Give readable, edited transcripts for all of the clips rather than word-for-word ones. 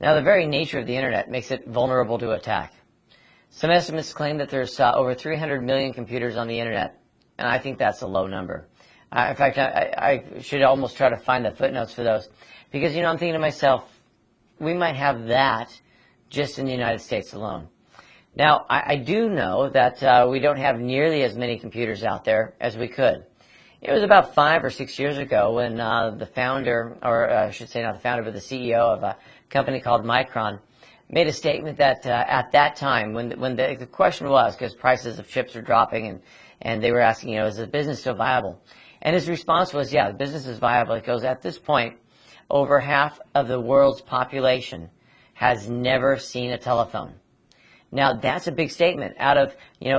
Now, the very nature of the internet makes it vulnerable to attack. Some estimates claim that there's over 300 million computers on the internet, and I think that's a low number. In fact, I should almost try to find the footnotes for those, because, I'm thinking to myself, we might have that just in the United States alone. Now, I do know that we don't have nearly as many computers out there as we could. It was about 5 or 6 years ago when the founder, or I should say not the founder, but the CEO of a company called Micron made a statement that at that time, when the question was, because prices of chips are dropping, and they were asking, is the business still viable? And his response was, yeah, the business is viable. It goes, at this point, over half of the world's population has never seen a telephone. Now, that's a big statement. Out of,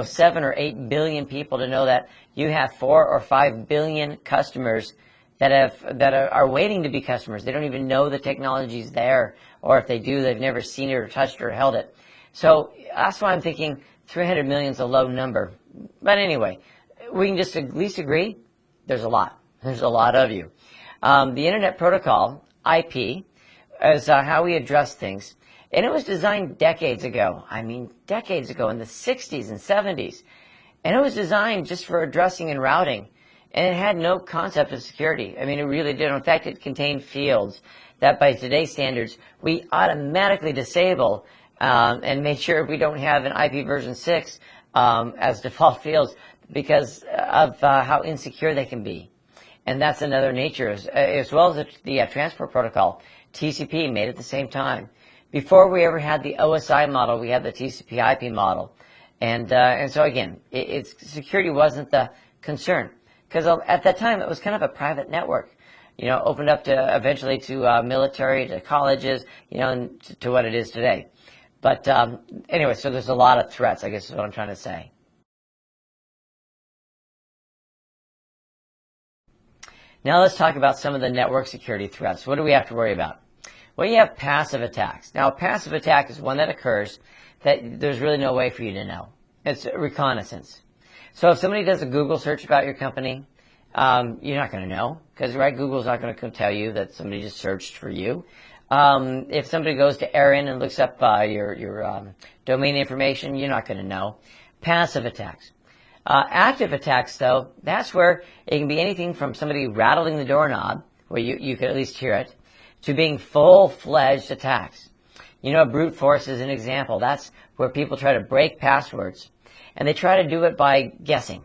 7 or 8 billion people, to know that you have 4 or 5 billion customers that are waiting to be customers. They don't even know the technology's there, or if they do, they've never seen it or touched it or held it. So that's why I'm thinking 300 million is a low number. But anyway, we can just at least agree there's a lot. There's a lot of you. The Internet Protocol, IP, is how we address things. And it was designed decades ago. I mean, decades ago, in the 60s and 70s. And it was designed just for addressing and routing. And it had no concept of security. I mean, it really did. In fact, it contained fields that by today's standards, we automatically disable and make sure we don't have an IP version 6 as default fields because of how insecure they can be. And that's another nature, as well as the transport protocol. TCP made at the same time. Before we ever had the OSI model, we had the TCP/IP model, and so again, security wasn't the concern because at that time it was kind of a private network, opened up to eventually to military, to colleges, and to what it is today. But anyway, so there's a lot of threats, I guess is what I'm trying to say. Now let's talk about some of the network security threats. What do we have to worry about? Well, you have passive attacks. Now, a passive attack is one that occurs that there's really no way for you to know. It's reconnaissance. So if somebody does a Google search about your company, you're not going to know because, right, Google's not going to tell you that somebody just searched for you. If somebody goes to Erin and looks up your domain information, you're not going to know. Passive attacks. Active attacks, though, that's where it can be anything from somebody rattling the doorknob, where you can at least hear it, to being full-fledged attacks. Brute force is an example. That's where people try to break passwords. And they try to do it by guessing.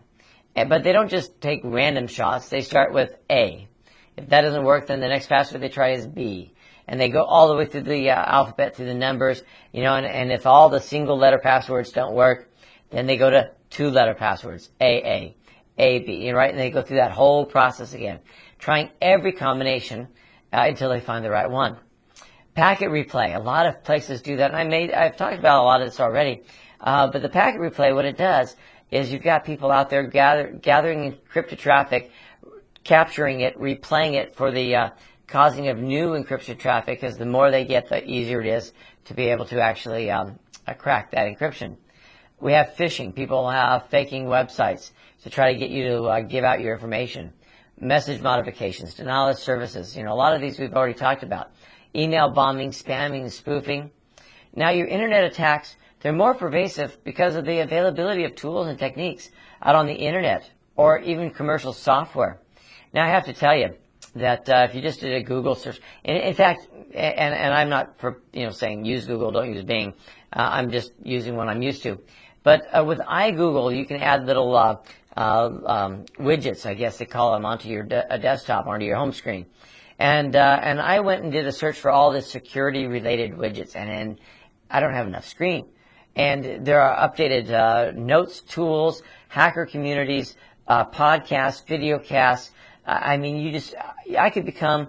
But they don't just take random shots. They start with A. If that doesn't work, then the next password they try is B. And they go all the way through the alphabet, through the numbers, and if all the single-letter passwords don't work, then they go to two-letter passwords, AA, AB, right? And they go through that whole process again, trying every combination until they find the right one. Packet replay. A lot of places do that, and I've talked about a lot of this already. But the packet replay, what it does is you've got people out there gathering encrypted traffic, capturing it, replaying it for the causing of new encryption traffic, because the more they get, the easier it is to be able to actually crack that encryption. We have phishing. People have faking websites to try to get you to give out your information. Message modifications, denial of services. A lot of these we've already talked about. Email bombing, spamming, spoofing. Now, your internet attacks, they're more pervasive because of the availability of tools and techniques out on the internet or even commercial software. Now, I have to tell you that if you just did a Google search, in fact, and I'm not for saying use Google, don't use Bing. I'm just using what I'm used to. But with iGoogle, you can add little widgets, I guess they call them, onto your desktop, onto your home screen. And I went and did a search for all the security-related widgets, and I don't have enough screen. And there are updated notes, tools, hacker communities, podcasts, videocasts. I mean, I could become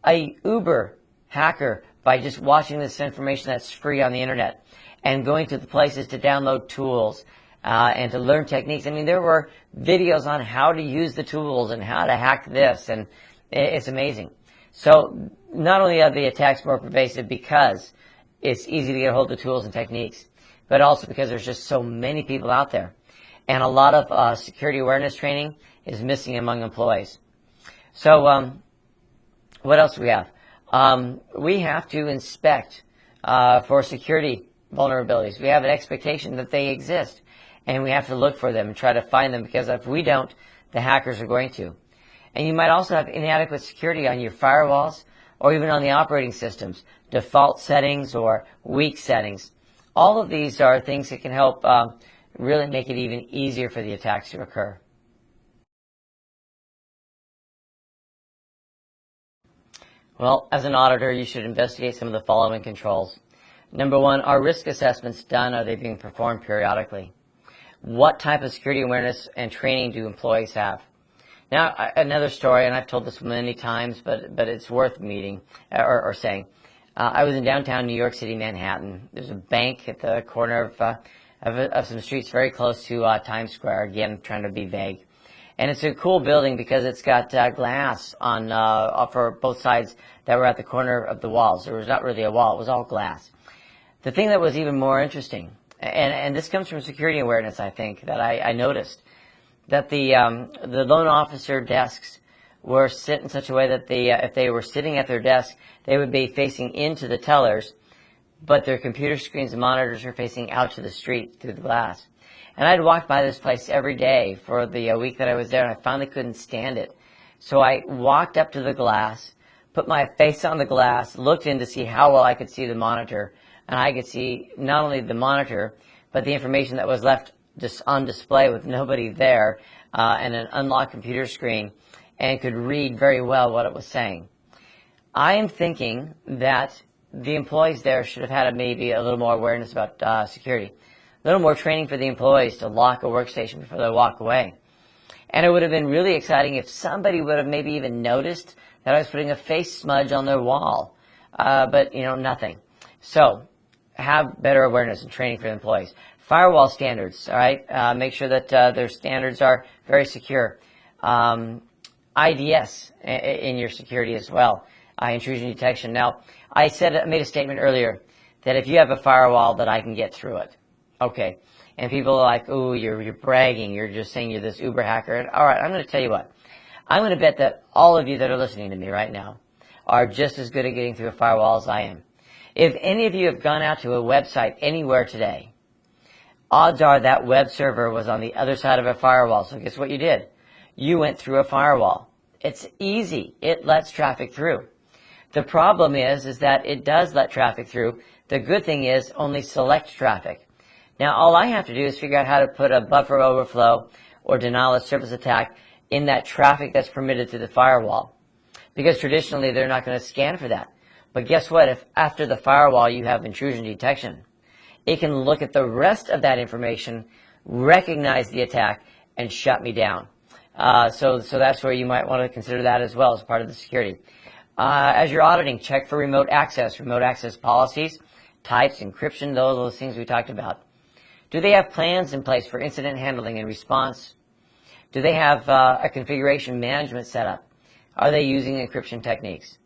a Uber hacker by just watching this information that's free on the internet and going to the places to download tools and to learn techniques. I mean, there were videos on how to use the tools and how to hack this, and it's amazing. So not only are the attacks more pervasive because it's easy to get a hold of the tools and techniques, but also because there's just so many people out there. And a lot of security awareness training is missing among employees. So what else do we have? We have to inspect for security vulnerabilities. We have an expectation that they exist, and we have to look for them and try to find them, because if we don't, the hackers are going to. And you might also have inadequate security on your firewalls or even on the operating systems, default settings or weak settings. All of these are things that can help really make it even easier for the attacks to occur. Well, as an auditor, you should investigate some of the following controls. Number one, are risk assessments done? Are they being performed periodically? What type of security awareness and training do employees have? Now, another story, and I've told this many times, but it's worth saying. I was in downtown New York City, Manhattan. There's a bank at the corner of some streets very close to Times Square. Again, trying to be vague. And it's a cool building because it's got glass on for both sides that were at the corner of the walls. There was not really a wall. It was all glass. The thing that was even more interesting, and this comes from security awareness, I think, that I noticed, that the loan officer desks were set in such a way that if they were sitting at their desk, they would be facing into the tellers, but their computer screens and monitors were facing out to the street through the glass. And I'd walked by this place every day for the week that I was there, and I finally couldn't stand it. So I walked up to the glass, put my face on the glass, looked in to see how well I could see the monitor, and I could see not only the monitor, but the information that was left just on display with nobody there, and an unlocked computer screen, and could read very well what it was saying. I am thinking that the employees there should have had maybe a little more awareness about security, a little more training for the employees to lock a workstation before they walk away. And it would have been really exciting if somebody would have maybe even noticed that I was putting a face smudge on their wall, but nothing. So have better awareness and training for the employees. Firewall standards, all right? Make sure that their standards are very secure. IDS in your security as well, intrusion detection. Now, I made a statement earlier that if you have a firewall, that I can get through it. Okay. And people are like, ooh, you're bragging. You're just saying you're this uber hacker. And, all right, I'm going to tell you what. I'm going to bet that all of you that are listening to me right now are just as good at getting through a firewall as I am. If any of you have gone out to a website anywhere today, odds are that web server was on the other side of a firewall. So guess what you did? You went through a firewall. It's easy. It lets traffic through. The problem is that it does let traffic through. The good thing is only select traffic. Now, all I have to do is figure out how to put a buffer overflow or denial of service attack in that traffic that's permitted through the firewall. Because traditionally, they're not going to scan for that. But guess what? If after the firewall you have intrusion detection, it can look at the rest of that information, recognize the attack, and shut me down. So that's where you might want to consider that as well as part of the security. As you're auditing, check for remote access policies, types, encryption, those things we talked about. Do they have plans in place for incident handling and response? Do they have a configuration management setup? Are they using encryption techniques?